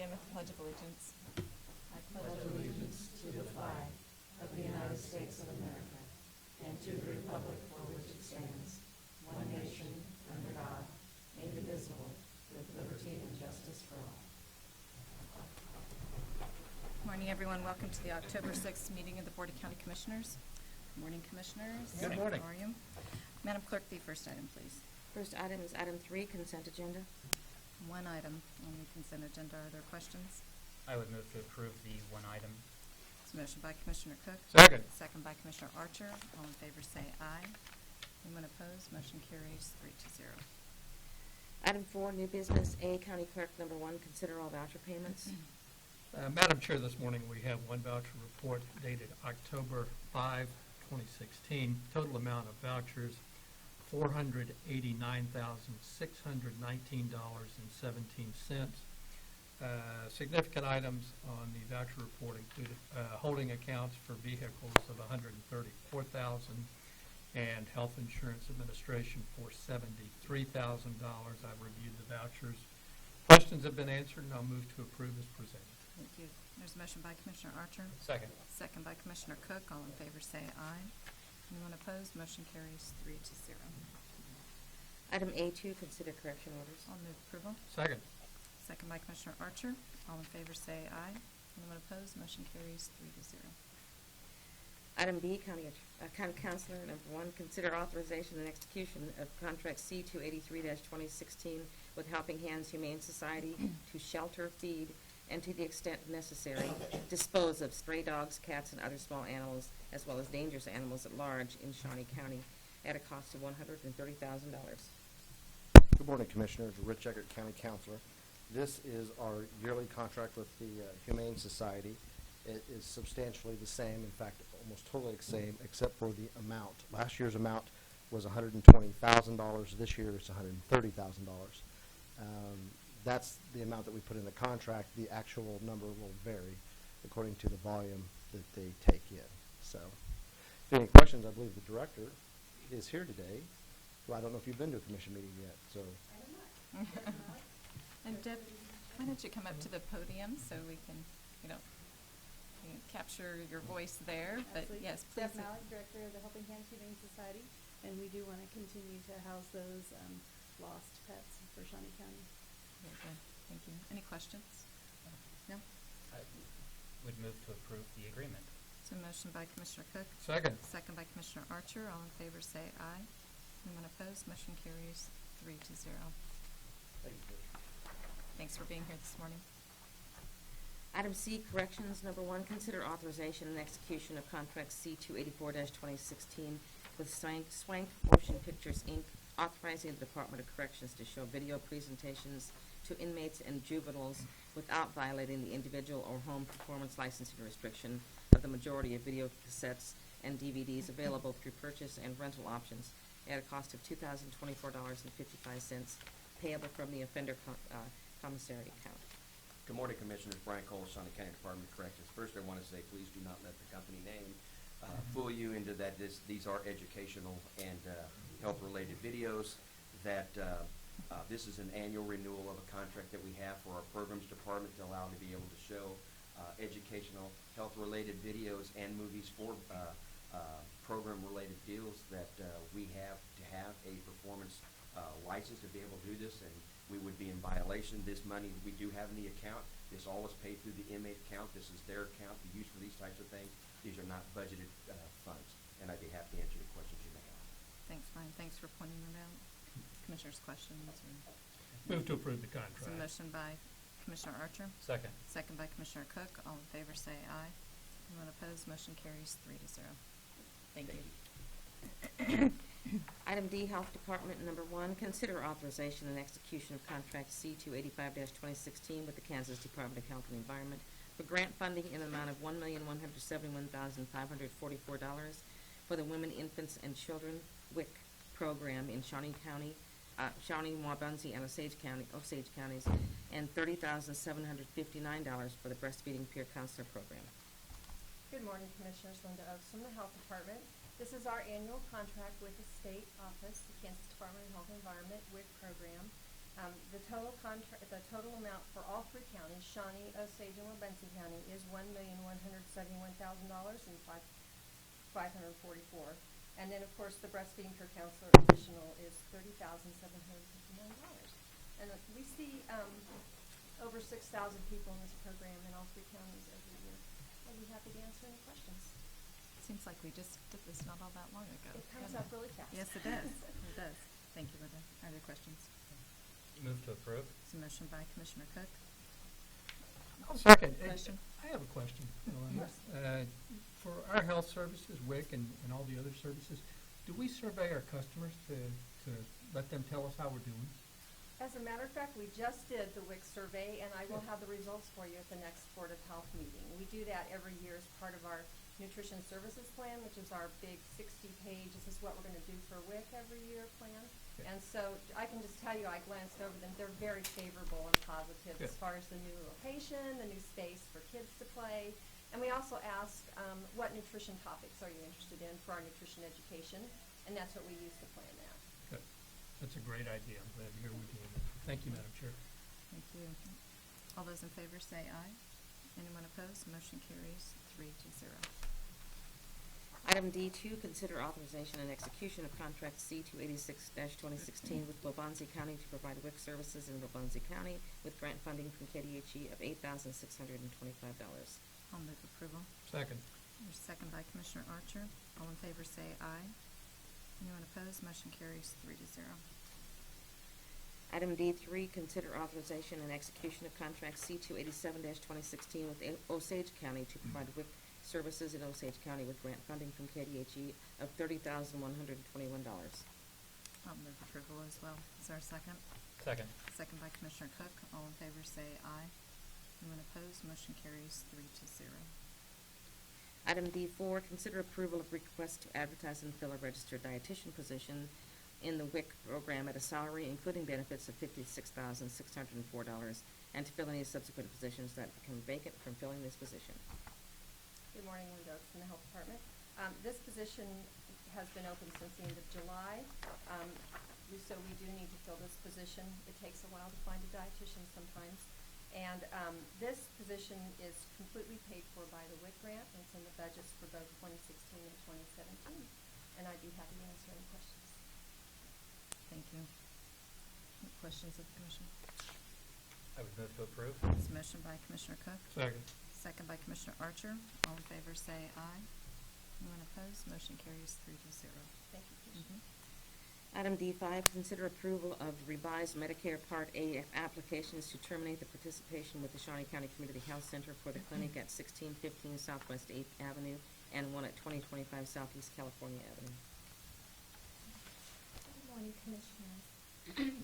begin with the Pledge of Allegiance. I pledge allegiance to the flag of the United States of America and to the republic for which it stands, one nation, under God, indivisible, with liberty and justice for all. Good morning, everyone. Welcome to the October 6th meeting of the Board of County Commissioners. Good morning, Commissioners. Good morning. How are you? Madam Clerk, the first item, please. First item is item 3, consent agenda. One item on the consent agenda. Are there questions? I would move to approve the one item. It's a motion by Commissioner Cook. Second. Second by Commissioner Archer. All in favor say aye. Anyone opposed? Motion carries 3-0. Item 4, new business. A, County Clerk, number 1, consider all voucher payments. Madam Chair, this morning we have one voucher report dated October 5, 2016. Total amount of vouchers, $489,619.17. Significant items on the voucher report included holding accounts for vehicles of $134,000 and health insurance administration for $73,000. I've reviewed the vouchers. Questions have been answered, and I'll move to approve as presented. Thank you. There's a motion by Commissioner Archer. Second. Second by Commissioner Cook. All in favor say aye. Anyone opposed? Motion carries 3-0. Item A2, consider correction orders. I'll move approval. Second. Second by Commissioner Archer. All in favor say aye. Anyone opposed? Motion carries 3-0. Item B, County Councilor, number 1, consider authorization and execution of contract C-283-2016 with Helping Hands Humane Society to shelter, feed, and to the extent necessary, dispose of stray dogs, cats, and other small animals, as well as dangerous animals at large in Shawnee County at a cost of $130,000. Good morning, Commissioners. Rich Eckert, County Councilor. This is our yearly contract with the Humane Society. It is substantially the same, in fact, almost totally the same, except for the amount. Last year's amount was $120,000. This year it's $130,000. That's the amount that we put in the contract. The actual number will vary according to the volume that they take in. So, if any questions, I believe the director is here today. Well, I don't know if you've been to a commission meeting yet, so. And Deb, why don't you come up to the podium so we can, you know, capture your voice there. But Absolutely. yes, please. Deb Malik, Director of the Helping Hands Humane Society, and we do want to continue to house those lost pets for Shawnee County. Very good. Thank you. Any questions? No? I would move to approve the agreement. So motion by Commissioner Cook. Second. Second by Commissioner Archer. All in favor say aye. Anyone opposed? Motion carries 3-0. Thank you. Thanks for being here this morning. Item C, corrections, number 1, consider authorization and execution of contract C-284-2016 with Swank Motion Pictures, Inc., authorizing the Department of Corrections to show video presentations to inmates and juveniles without violating the individual or home performance licensing restriction of the majority of video cassettes and DVDs available through purchase and rental options at a cost of $2,024.55 payable from the offender commissary account. Good morning, Commissioners. Brian Cole, Shawnee County Department of Corrections. First, I want to say please do not let the company name fool you into that these are educational and health-related videos. That this is an annual renewal of a contract that we have for our programs department to allow to be able to show educational, health-related videos and movies for program-related deals that we have to have a performance license to be able to do this, and we would be in violation. This money we do have in the account, this all is paid through the inmate account. This is their account to use for these types of things. These are not budgeted funds, and I'd be happy to answer any questions you may have. Thanks, Brian. Thanks for pointing that out. Commissioners, questions? Move to approve the So contract. motion by Commissioner Archer. Second. Second by Commissioner Cook. All in favor say aye. Anyone opposed? Motion carries 3-0. Thank you. Item D, Health Department, number 1, consider authorization and execution of contract C-285-2016 with the Kansas Department of Health and Environment for grant funding in an amount of $1,171,544 for the Women, Infants, and Children WIC program in Shawnee County, Shawnee, Waubonsee, and Osage counties, and $30,759 for the Breastfeeding Peer Counselor program. Good morning, Commissioners. Linda Oaks from the Health Department. This is our annual contract with the state office, the Kansas Department of Health and Environment WIC program. The total amount for all three counties, Shawnee, Osage, and Wabunsee County, is $1,171,000 and $544. And then, of course, the breastfeeding per counselor additional is $30,759. And we see over 6,000 people in this program in all three counties every year. I'd be happy to answer any questions. Seems like we just did this not all that long ago. It comes doesn't up really fast. Yes, it does. It does. Thank you, Linda. Are there questions? Move to approve. It's a motion by Commissioner Cook. Second. Question? I have a question, Yolanda. Yes. For our health services, WIC and all the other services, do we survey our customers to let them tell us how we're doing? As a matter of fact, we just did the WIC survey, and I will have the results for you at the next Board of Health meeting. We do that every year as part of our Nutrition Services Plan, which is our big 60-page, this is what we're going to do for WIC every year plan. Okay. And so I can just tell you, I glanced over them, they're very favorable and positive as Good. far as the new location, the new space for kids to play. And we also ask, what nutrition topics are you interested in for our nutrition education? And that's what we use to plan that. Good. That's a great idea. I'm glad to hear we're doing it. Thank you, Madam Chair. Thank you. All those in favor say aye. Anyone opposed? Motion carries 3-0. Item D2, consider authorization and execution of contract C-286-2016 with Wabunsee County to provide WIC services in Wabunsee County with grant funding from KDHE of $8,625. I'll move approval. Second. There's a second by Commissioner Archer. All in favor say aye. Anyone opposed? Motion carries 3-0. Item D3, consider authorization and execution of contract C-287-2016 with Osage County to provide WIC services in Osage County with grant funding from KDHE of $30,121. I'll move approval as well. Is there a second? Second. Second by Commissioner Cook. All in favor say aye. Anyone opposed? Motion carries 3-0. Item D4, consider approval of request to advertise and fill a registered dietitian position in the WIC program at a salary including benefits of $56,604 and to fill any subsequent positions that become vacant from filling this position. Good morning, Linda Oaks from the Health Department. This position has been open since the end of July, so we do need to fill this position. It takes a while to find a dietitian sometimes. And this position is completely paid for by the WIC grant, and it's in the budgets for both 2016 and 2017. And I'd be happy to answer any questions. Thank you. Any questions of the commission? I would move to approve. It's a motion by Commissioner Cook. Second. Second by Commissioner Archer. All in favor say aye. Anyone opposed? Motion carries 3-0. Thank you, Commissioner. Item D5, consider approval of revised Medicare Part A applications to terminate the participation with the Shawnee County Community Health Center for the clinic at 1615 Southwest 8th Avenue and one at 2025 Southeast California Avenue. Good morning, Commissioners.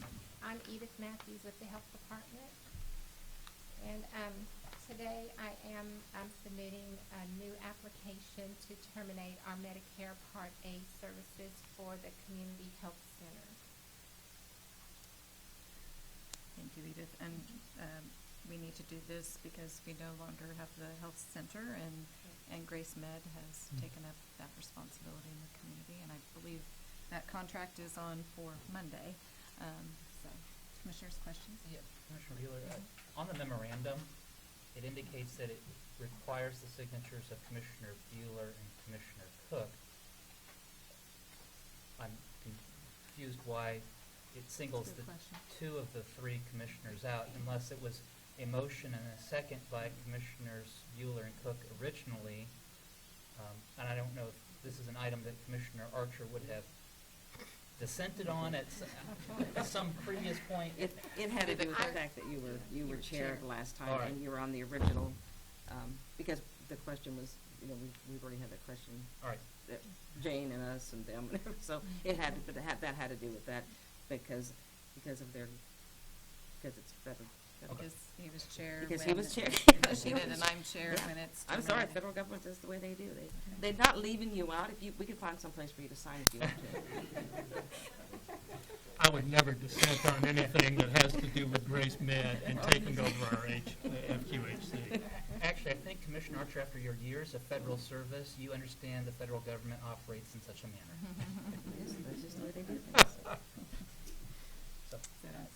I'm Edith Matthews with the Health Department. And today I'm submitting a new application to terminate our Medicare Part A services for the Community Health Center. Thank you, Edith. And we need to do this because we no longer have the health center, and Grace Med has taken up that responsibility in the community. And I believe that contract is on for Monday. So, Commissioners, questions? Yeah, Commissioner Bueller, on the memorandum, it indicates that it requires the signatures of Commissioner Bueller and Commissioner Cook. I'm confused why it singles the Good question. two of the three commissioners out, unless it was a motion and a second by Commissioners Bueller and Cook originally. And I don't know if this is an item that Commissioner Archer would have dissented on at some previous point. It had to do with the fact that you were chair last time, All right. and you were on the original, because the question was, we've already had that question. All right. Jane and us and them, so it had to, that had to do with that because it's federal. Because he was chair. Because when he was chair. She did, and I'm chair when it's I'm sorry, terminated. federal government is the way they do. They're not leaving you out. We can find some place for you to sign if you want to. I would never dissent on anything that has to do with Grace Med and taking over our FQHC. Actually, I think, Commissioner Archer, after your years of federal service, you understand the federal government operates in such a manner. Yes, that's just the way they do things. So,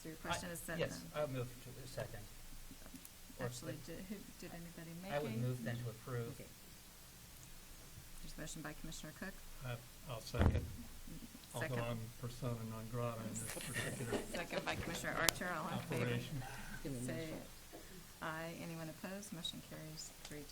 So, So your question is that? Yes, I would move to a second. Or Actually, second. did anybody make I would move then to approve. Okay. There's a motion by Commissioner Cook. I'll second, although Second. I'm persona non grata in this particular Second by Commissioner Archer, all in favor. operation. Give me a Say motion. aye. Anyone opposed? Motion carries 3-0.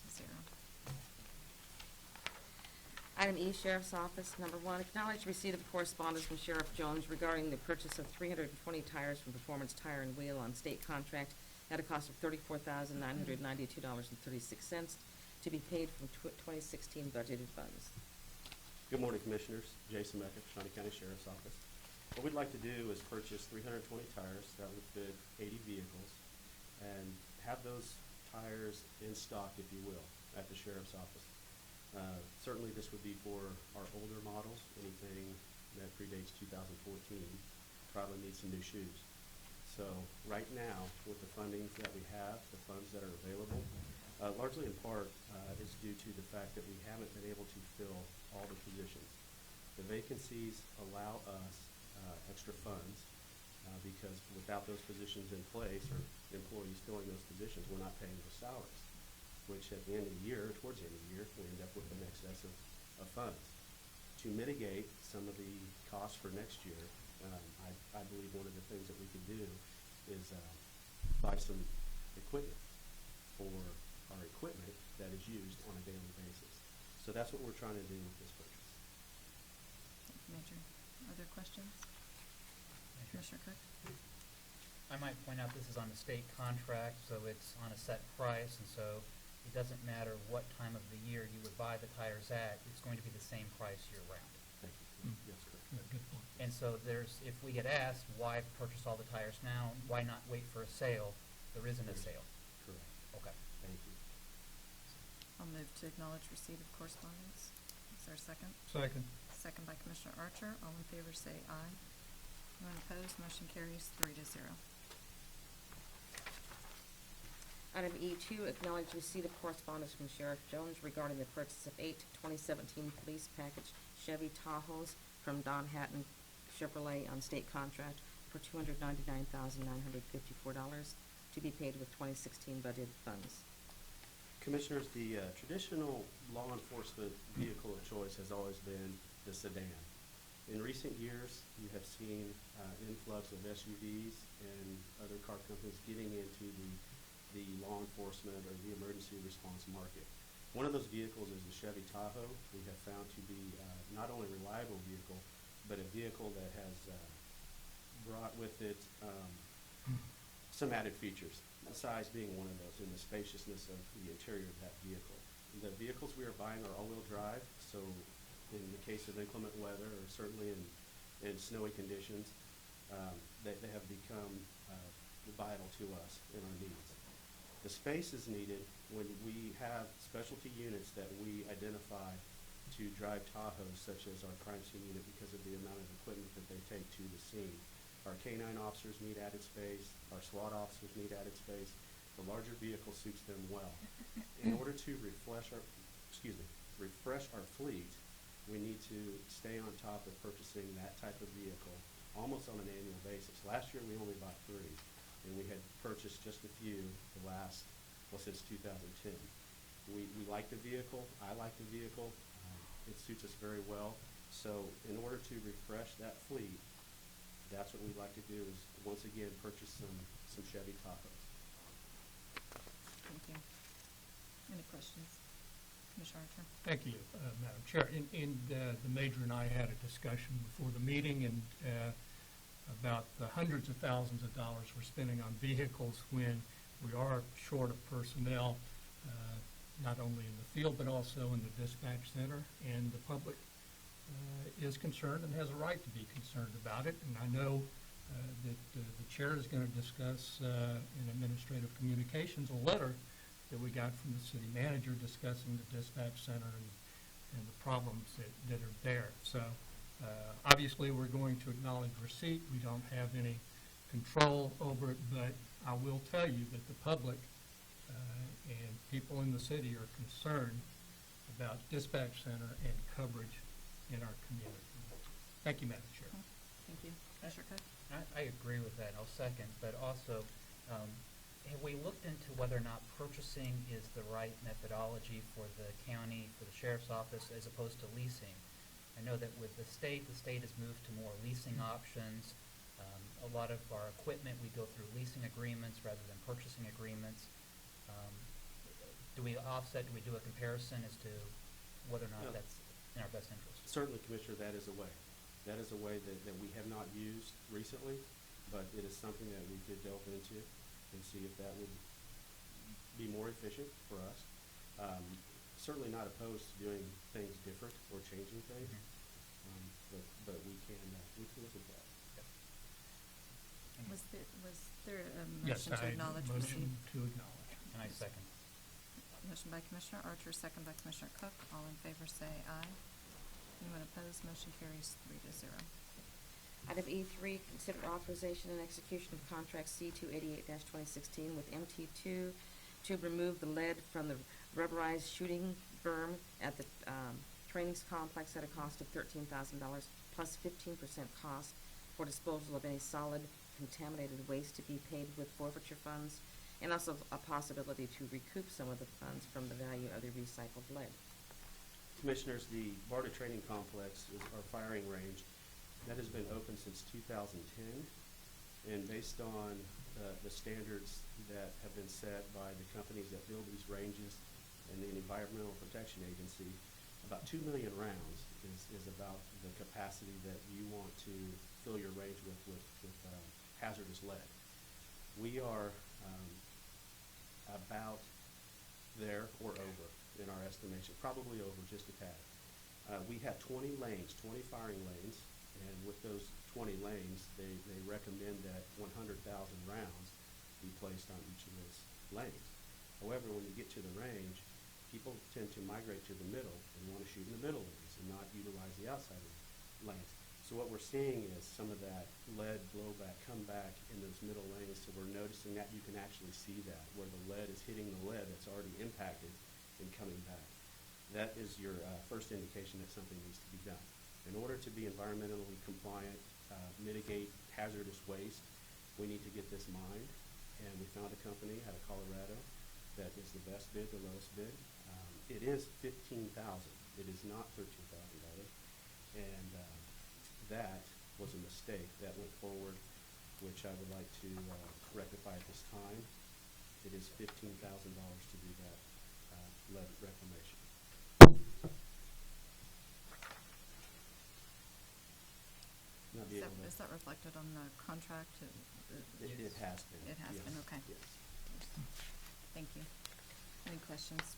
Item E, Sheriff's Office, number 1, acknowledge receipt of correspondence from Sheriff Jones regarding the purchase of 320 tires from Performance Tire and Wheel on state contract at a cost of $34,992.36 to be paid from 2016 budgeted funds. Good morning, Commissioners. Jason Mecca, Shawnee County Sheriff's Office. What we'd like to do is purchase 320 tires that would fit 80 vehicles and have those tires in stock, if you will, at the Sheriff's Office. Certainly this would be for our older models, anything that predates 2014 probably needs some new shoes. So right now, with the fundings that we have, the funds that are available, largely in part is due to the fact that we haven't been able to fill all the positions. The vacancies allow us extra funds because without those positions in place or employees filling those positions, we're not paying those salaries, which at the end of the year, towards the end of the year, we end up with an excess of funds. To mitigate some of the costs for next year, I believe one of the things that we could do is buy some equipment for our equipment that is used on a daily basis. So that's what we're trying to do with this purchase. Thank you, Major. Other questions? Commissioner Cook? I might point out this is on a state contract, so it's on a set price, and so it doesn't matter what time of the year you would buy the tires at, it's going to be the same price year-round. Thank you. Mm. Yes, correct. Yeah, good point. And so if we had asked, why purchase all the tires now, why not wait for a sale? There isn't a sale. Correct. Okay. Thank you. I'll move to acknowledge receipt of correspondence. Is there a second? Second. Second by Commissioner Archer. All in favor say aye. Anyone opposed? Motion carries 3-0. Item E2, acknowledge receipt of correspondence from Sheriff Jones regarding the purchase of 8 2017 police package Chevy Tahoes from Don Hatton Chevrolet on state contract for $299,954 to be paid with 2016 budget funds. Commissioners, the traditional law enforcement vehicle of choice has always been the sedan. In recent years, you have seen influx of SUVs and other car companies getting into the law enforcement or the emergency response market. One of those vehicles is the Chevy Tahoe. We have found to be not only a reliable vehicle, but a vehicle that has brought with it some added features. The size being one of those, and the spaciousness of the interior of that vehicle. The vehicles we are buying are all-wheel drive, so in the case of inclement weather, or certainly in snowy conditions, they have become vital to us in our needs. The space is needed when we have specialty units that we identify to drive Tahoes, such as our crime scene unit, because of the amount of equipment that they take to the scene. Our K-9 officers need added space. Our SWAT officers need added space. The larger vehicle suits them well. In order to refresh our fleet, we need to stay on top of purchasing that type of vehicle almost on an annual basis. Last year, we only bought 3, and we had purchased just a few since 2010. We like the vehicle. I like the vehicle. It suits us very well. So in order to refresh that fleet, that's what we'd like to do is, once again, purchase some Chevy Tahoes. Thank you. Any questions? Commissioner Archer? Thank you, Madam Chair. The Major and I had a discussion before the meeting and about the hundreds of thousands of dollars we're spending on vehicles when we are short of personnel, not only in the field but also in the dispatch center, and the public is concerned and has a right to be concerned about it. And I know that the chair is going to discuss in administrative communications a letter that we got from the city manager discussing the dispatch center and the problems that are there. So obviously we're going to acknowledge receipt. We don't have any control over it, but I will tell you that the public and people in the city are concerned about dispatch center and coverage in our community. Thank you, Madam Chair. Thank you. Commissioner Cook? I agree with that, I'll second, but also, have we looked into whether or not purchasing is the right methodology for the county, for the sheriff's office, as opposed to leasing? I know that with the state has moved to more leasing options. A lot of our equipment, we go through leasing agreements rather than purchasing agreements. Do we offset, do we do a comparison as to whether or not that's in our best interest? Certainly, Commissioner, that is a way. That is a way that we have not used recently, but it is something that we could delve into and see if that would be more efficient for us. Certainly not opposed to doing things different or changing things, but we can look at that. And- Was there a Yes, motion to acknowledge receipt? motion to acknowledge. And I second. Motion by Commissioner Archer, second by Commissioner Cook. All in favor say aye. Anyone opposed? Motion carries 3-0. Item E3, consider authorization and execution of contract C-288-2016 with MT2 to remove the lead from the rubberized shooting berm at the trainings complex at a cost of $13,000 plus 15% cost for disposal of any solid contaminated waste to be paid with forfeiture funds, and also a possibility to recoup some of the funds from the value of the recycled lead. Commissioners, the BARDA Training Complex is our firing range. That has been open since 2010, and based on the standards that have been set by the companies that build these ranges and the Environmental Protection Agency, about 2 million rounds is about the capacity that you want to fill your range with hazardous lead. We are about there or over in our estimation, probably over just a tad. We have 20 lanes, 20 firing lanes, and with those 20 lanes, they recommend that 100,000 rounds be placed on each of those lanes. However, when you get to the range, people tend to migrate to the middle and want to shoot in the middle lanes and not utilize the outside lanes. So what we're seeing is some of that lead blowback come back in those middle lanes, so we're noticing that. You can actually see that, where the lead is hitting the lead that's already impacted and coming back. That is your first indication that something needs to be done. In order to be environmentally compliant, mitigate hazardous waste, we need to get this mined, and we found a company out of Colorado that is the best bid, the lowest bid. It is $15,000. It is not $13,000, and that was a mistake that went forward, which I would like to rectify at this time. It is $15,000 to do that lead reclamation. Not be able to- Is that reflected on the contract? It has been. It has yes, been, okay. Yes. Thank you. Any questions?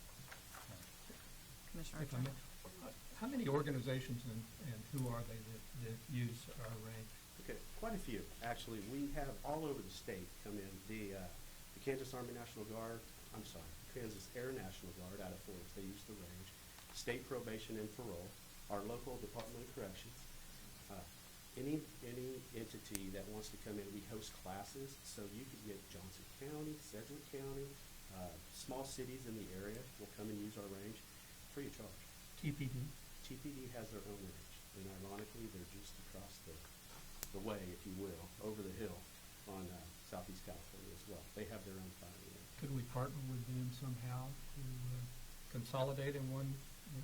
Commissioner If I Archer? may, how many organizations and who are they that use our range? Okay, quite a few, actually. We have all over the state come in. The Kansas Army National Guard, Kansas Air National Guard out of Forest, they use the range. State Probation and Parole, our local Department of Corrections. Any entity that wants to come in, we host classes, so you could get Johnson County, Sedgwick County, small cities in the area will come and use our range free of charge. TPD? TPD has their own range, and ironically, they're just across the way, if you will, over the hill on Southeast California as well. They have their own firing range. Could we partner with them somehow to consolidate in one?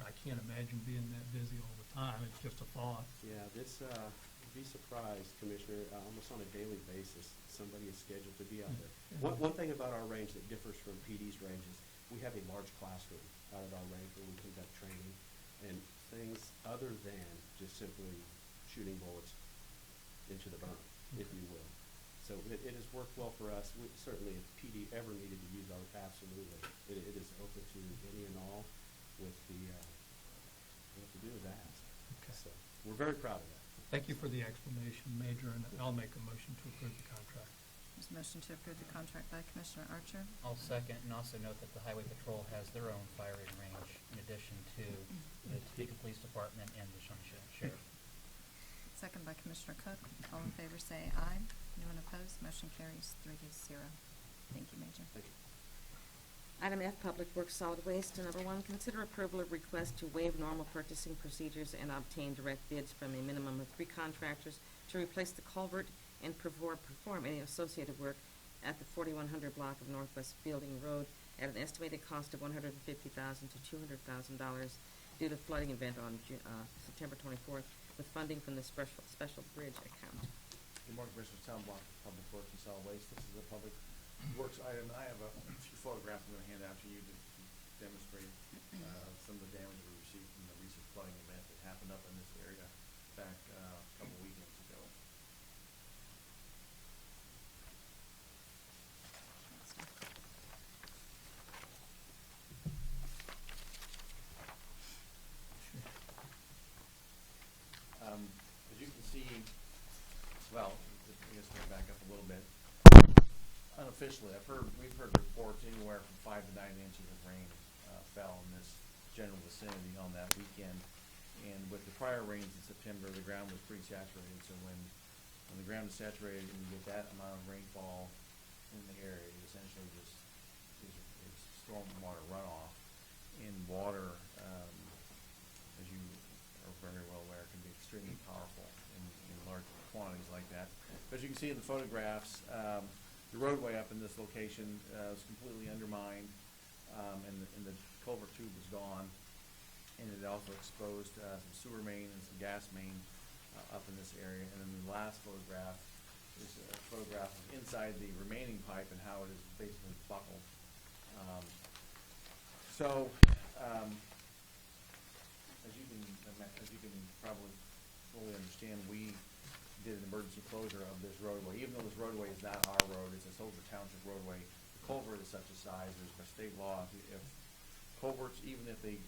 I can't imagine being that busy all the time. It's just a thought. Yeah, this, you'd be surprised, Commissioner, almost on a daily basis, somebody is scheduled to be out there. One thing about our range that differs from PD's ranges, we have a large classroom out at our range where we conduct training and things other than just simply shooting bullets into the berm, if you will. So it has worked well for us. Certainly, if PD ever needed to use our, absolutely. It is open to any and all with the, what to do is ask. Okay. So we're very proud of that. Thank you for the explanation, Major, and I'll make a motion to approve the contract. There's a motion to approve the contract by Commissioner Archer. I'll second, and also note that the Highway Patrol has their own firing range in addition to the Topeka Police Department and the Shawnee Sheriff. Second by Commissioner Cook. All in favor say aye. Anyone opposed? Motion carries 3-0. Thank you, Major. Thank you. Item F, Public Works Solid Waste. Number 1, consider approval of request to waive normal purchasing procedures and obtain direct bids from a minimum of 3 contractors to replace the culvert and perform any associated work at the 4100 block of Northwest Fielding Road at an estimated cost of $150,000 to $200,000 due to flooding event on September 24th, with funding from the special bridge account. Good morning, Commissioners. Tom Block, Public Works and Solid Waste. This is a Public Works item. I have a few photographs I'm going to hand out to you to demonstrate some of the damage we received from the recent flooding event that happened up in this area back a couple weekends ago. As you can see, well, I guess we'll back up a little bit. Unofficially, we've heard reports anywhere from 5 to 9 inches of rain fell in this general vicinity on that weekend. And with the prior rains in September, the ground was pretty saturated. So when the ground is saturated and you get that amount of rainfall in the area, it essentially just is stormwater runoff. And water, as you are very well aware, can be extremely powerful in large quantities like that. But as you can see in the photographs, the roadway up in this location was completely undermined, and the culvert tube was gone, and it also exposed some sewer main and some gas main up in this area. And then the last photograph is a photograph of inside the remaining pipe and how it is basically buckled. As you can probably fully understand, we did an emergency closure of this roadway. Even though this roadway is not our road, it's a Soldier Township roadway, the culvert is such a size, there's by state law, if culverts, even if they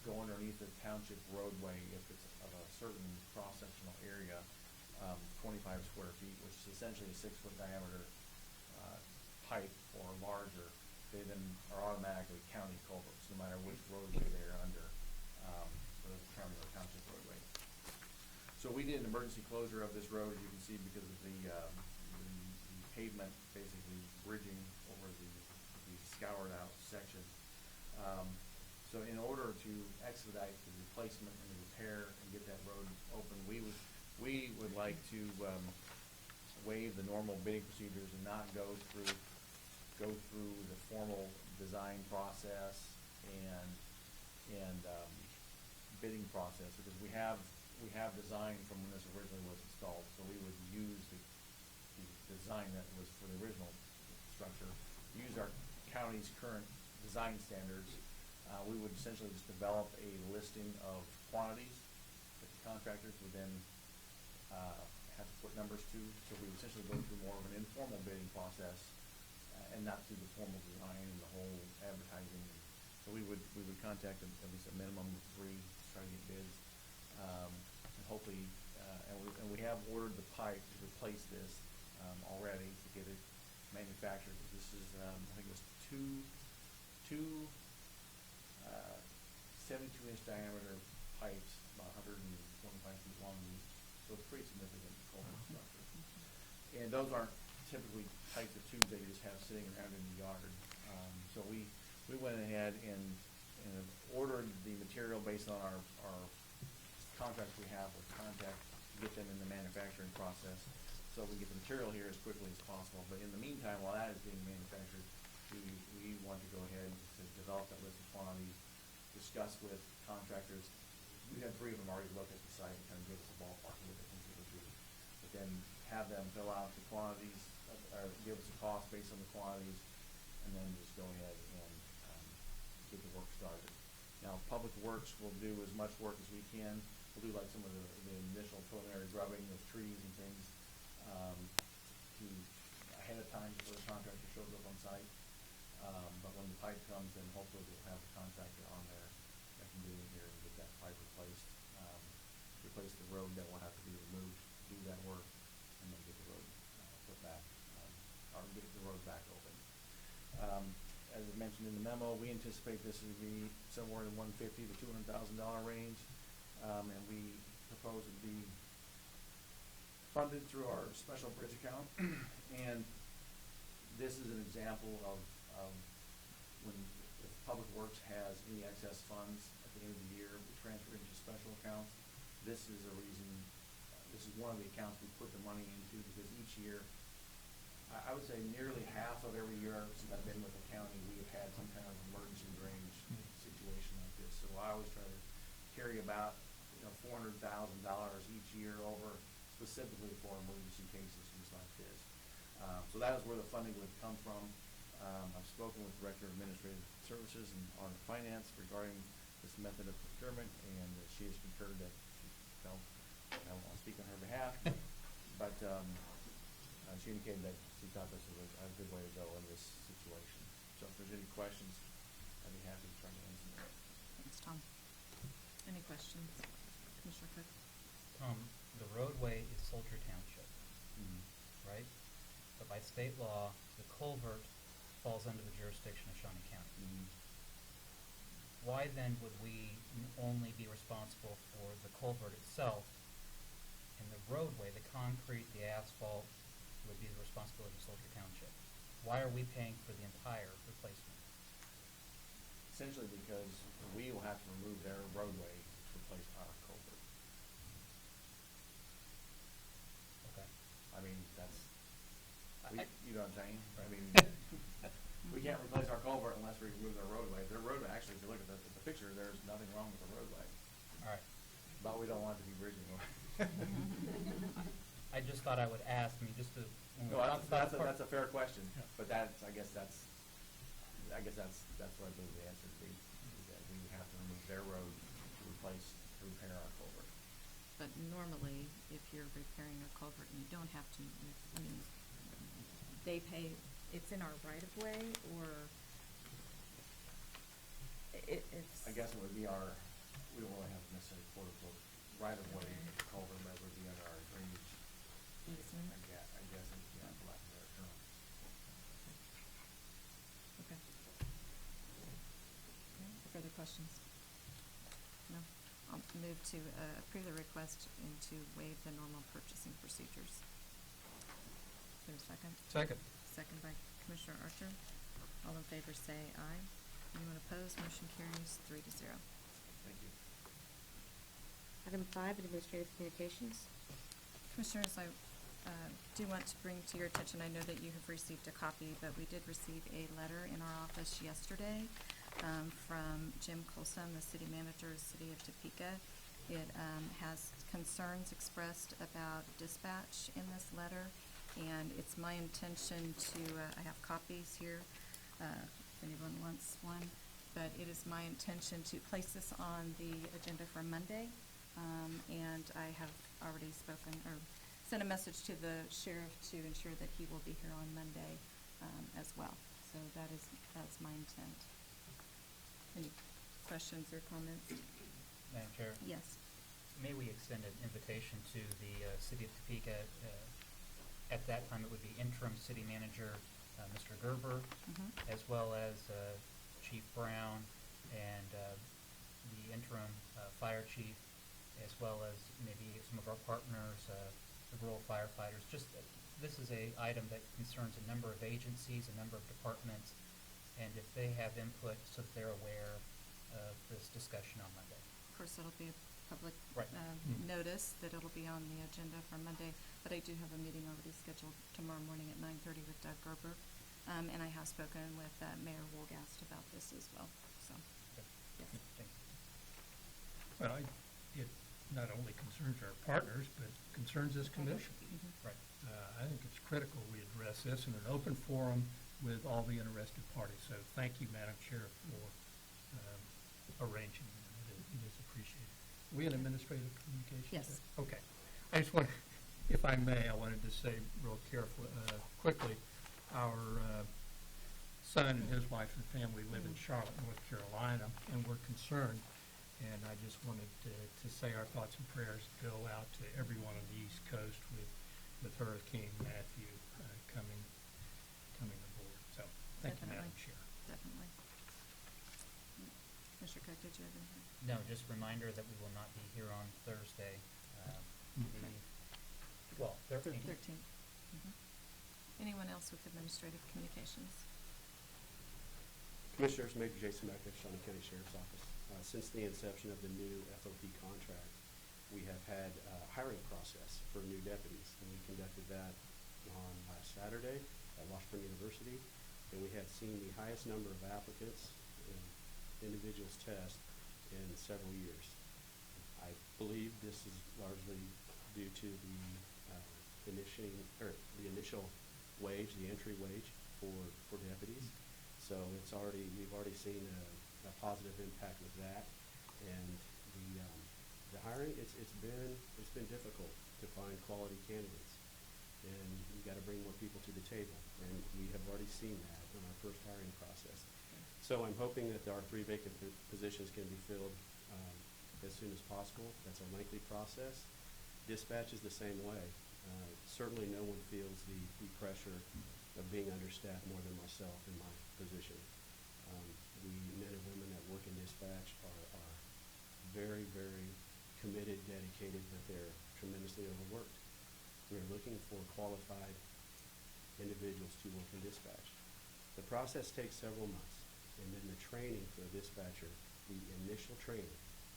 go underneath the township roadway, if it's of a certain cross-sectional area, 25 square feet, which is essentially a 6-foot diameter pipe or larger, they then are automatically county culverts, no matter which roadway they're under, for the term of the township roadway. So we did an emergency closure of this road, as you can see, because of the pavement basically bridging over the scoured out section. So in order to expedite the replacement and the repair and get that road open, we would like to waive the normal bidding procedures and not go through the formal design process and bidding process, because we have design from when this originally was installed, so we would use the design that was for the original structure, use our county's current design standards. We would essentially just develop a listing of quantities that the contractors would then have to put numbers to, so we would essentially go through more of an informal bidding process and not through the formal design and the whole advertising. So we would contact at least a minimum of 3 to try to get bids. And hopefully, and we have ordered the pipe to replace this already to get it manufactured. This is, I think it was two 72-inch diameter pipes, about 125 feet long each. So it's pretty significant culvert structure. And those aren't typically types of tubes that you just have sitting around in the yard. So we went ahead and ordered the material based on our contracts we have with Contact to get them in the manufacturing process, so we get the material here as quickly as possible. But in the meantime, while that is being manufactured, we want to go ahead to develop that list of quantities, discuss with contractors. We had 3 of them already look at the site and kind of give us a ballpark of what they think it would be. But then have them fill out the quantities, or give us a cost based on the quantities, and then just go ahead and get the work started. Now, Public Works will do as much work as we can. We'll do like some of the initial preliminary grubbing of trees and things to ahead of time before the contractor shows up on site. But when the pipe comes, then hopefully we'll have the contractor on there that can get in here and get that pipe replaced, replace the road that will have to be removed, do that work, and then get the road put back, or get the road back open. As I mentioned in the memo, we anticipate this to be somewhere in the $150,000 to $200,000 range, and we propose it be funded through our special bridge account. And this is an example of when if Public Works has any excess funds at the end of the year, we transfer into special accounts. This is a reason, this this is one of the accounts we put the money into because each year, I would say nearly half of every year since I've been with the county, we have had some kind of emergency drainage situation like this. So I always try to carry about, $400,000 each year over specifically for emergency cases just like this. So that is where the funding would come from. I've spoken with Director of Administrative Services and on Finance regarding this method of procurement, and she has concurred that I won't speak on her behalf, but she indicated that she thought this was a good way to go in this situation. So if there's any questions, I'd be happy to try to answer them. Thanks, Tom. Any questions? Commissioner Cook? Tom, the roadway is Soldier Township, right? But by state law, the culvert falls under the jurisdiction of Shawnee County. Why then would we only be responsible for the culvert itself, and the roadway, the concrete, the asphalt, would be the responsibility of Soldier Township? Why are we paying for the entire replacement? Essentially because we will have to remove their roadway to replace our culvert. Okay. I mean, that's, you know what I'm saying? Right. I mean, we can't replace our culvert unless we remove their roadway. Their roadway, actually, if you look at the picture, there's nothing wrong with the roadway. All right. But we don't want it to be bridge anymore. I just thought I would ask, just to. No, that's a fair question, Yeah. but I guess that's what I believe the answer would be, is that we have to remove their road to repair our culvert. But normally, if you're repairing a culvert and you don't have to, they pay, it's in our right of way, or it's. I guess it would be we don't really have necessarily quote-unquote right of way of the culvert, but it would be under our drainage. Easement. I guess it would be on lack of a better term. Okay. Further questions? No? I'll move to approve the request and to waive the normal purchasing procedures. Is there a second? Second. Second by Commissioner Archer. All in favor say aye. Anyone opposed? Motion carries 3-0. Thank you. Item 5, Administrative Communications. Commissioners, I do want to bring to your attention, I know that you have received a copy, but we did receive a letter in our office yesterday from Jim Colson, the city manager of the city of Topeka. It has concerns expressed about dispatch in this letter, and it's my intention to, I have copies here, if anyone wants one, but it is my intention to place this on the agenda for Monday. And I have already spoken or sent a message to the sheriff to ensure that he will be here on Monday as well. So that's my intent. Any questions or comments? Madam Chair? Yes. May we extend an invitation to the city of Topeka? At that time, it would be interim city manager, Mr. Gerber, as well as Chief Brown and the interim fire chief, as well as maybe some of our partners, the rural firefighters. This is a item that concerns a number of agencies, a number of departments, and if they have input so that they're aware of this discussion on Monday. Of course, it'll be a public Right. notice that it'll be on the agenda for Monday, but I do have a meeting already scheduled tomorrow morning at 9:30 with Doug Gerber, and I have spoken with Mayor Wolgast about this as well. So, Okay. yes. Thank you. Well, it not only concerns our partners, but concerns this commission. Right. I think it's critical we address this in an open forum with all the interested parties. So thank you, Madam Chair, for arranging that. It is appreciated. Are we in administrative communications? Yes. Okay. I just want, if I may, I wanted to say real carefully, quickly, our son and his wife and family live in Charlotte, North Carolina, and we're concerned. And I just wanted to say our thoughts and prayers go out to everyone on the East Coast with Hurricane Matthew coming aboard. So, thank you, Madam Definitely. Chair. Definitely. Mr. Cook, did you have anything? No, just a reminder that we will not be here on Thursday. Well, 13th. 13th. Anyone else with administrative communications? Commissioners, Major Jason Mack, Shawnee County Sheriff's Office. Since the inception of the new FOP contract, we have had a hiring process for new deputies, and we conducted that on last Saturday at Washburn University, and we have seen the highest number of applicants and individuals test in several years. I believe this is largely due to the the initial wage, the entry wage for deputies. So we've already seen a positive impact with that, and the hiring, it's been difficult to find quality candidates, and you've got to bring more people to the table, and we have already seen that in our first hiring process. So I'm hoping that our 3 vacant positions can be filled as soon as possible. That's a lengthy process. Dispatch is the same way. Certainly no one feels the pressure of being understaffed more than myself in my position. The men and women that work in dispatch are very, very committed, dedicated, but they're tremendously overworked. We're looking for qualified individuals to work in dispatch. The process takes several months, and then the training for a dispatcher, the initial training,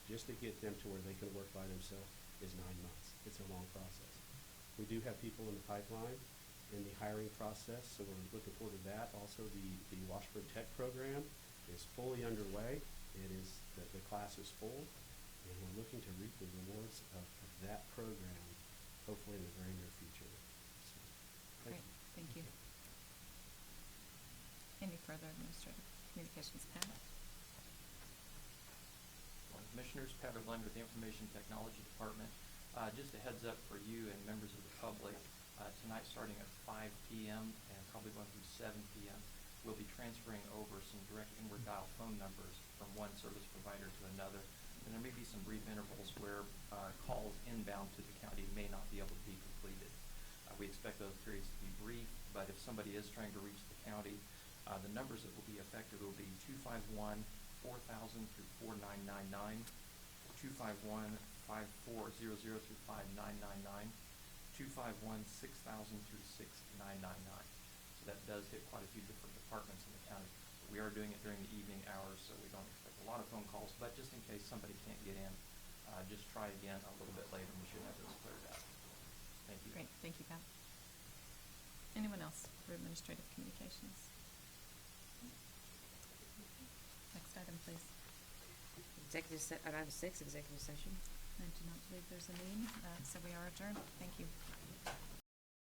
just to get them to where they can work by themselves, is 9 months. It's a long process. We do have people in the pipeline in the hiring process, so we're looking forward to that. Also, the Washburn Tech program is fully underway. The class is full, and we're looking to reap the rewards of that program, hopefully in the very near future. So, Great, thank you. Any further administrative communications, Pat? Morning, Commissioners. Pat O'Glen with the Information Technology Department. Just a heads up for you and members of the public, tonight starting at 5 p.m. and probably going through 7 p.m., we'll be transferring over some direct inward dial phone numbers from one service provider to another. And there may be some brief intervals where calls inbound to the county may not be able to be completed. We expect those periods to be brief, but if somebody is trying to reach the county, the numbers that will be affected will be 251-4000 through 4999, 251-5400 through 5999, 251-6000 through 6999. So that does hit quite a few different departments in the county. We are doing it during the evening hours, so we don't expect a lot of phone calls, but just in case somebody can't get in, just try again a little bit later and we should have those cleared out. Thank you. Great, thank you, Pat. Anyone else for administrative communications? Next item, please. Item 6, executive session. I do not believe there's a need, so we are adjourned. Thank you.